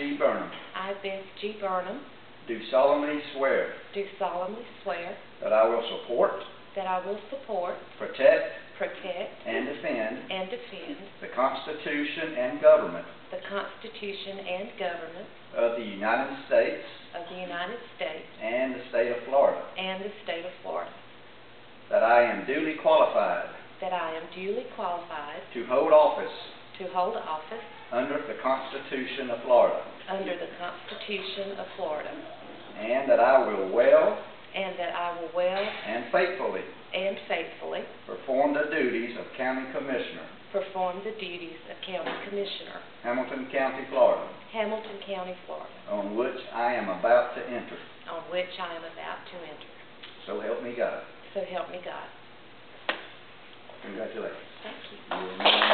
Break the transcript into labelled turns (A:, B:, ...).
A: G. Burnham,
B: I, Beth G. Burnham,
A: do solemnly swear
B: do solemnly swear
A: that I will support,
B: that I will support,
A: protect,
B: protect,
A: and defend
B: and defend
A: the Constitution and government
B: the Constitution and government
A: of the United States
B: of the United States
A: and the state of Florida,
B: and the state of Florida,
A: that I am duly qualified
B: that I am duly qualified
A: to hold office
B: to hold office
A: under the Constitution of Florida,
B: under the Constitution of Florida,
A: and that I will well
B: and that I will well
A: and faithfully
B: and faithfully
A: perform the duties of County Commissioner,
B: perform the duties of County Commissioner,
A: Hamilton County, Florida,
B: Hamilton County, Florida,
A: on which I am about to enter.
B: on which I am about to enter.
A: So help me God.
B: So help me God.
A: Congratulations.
B: Thank you.
A: You're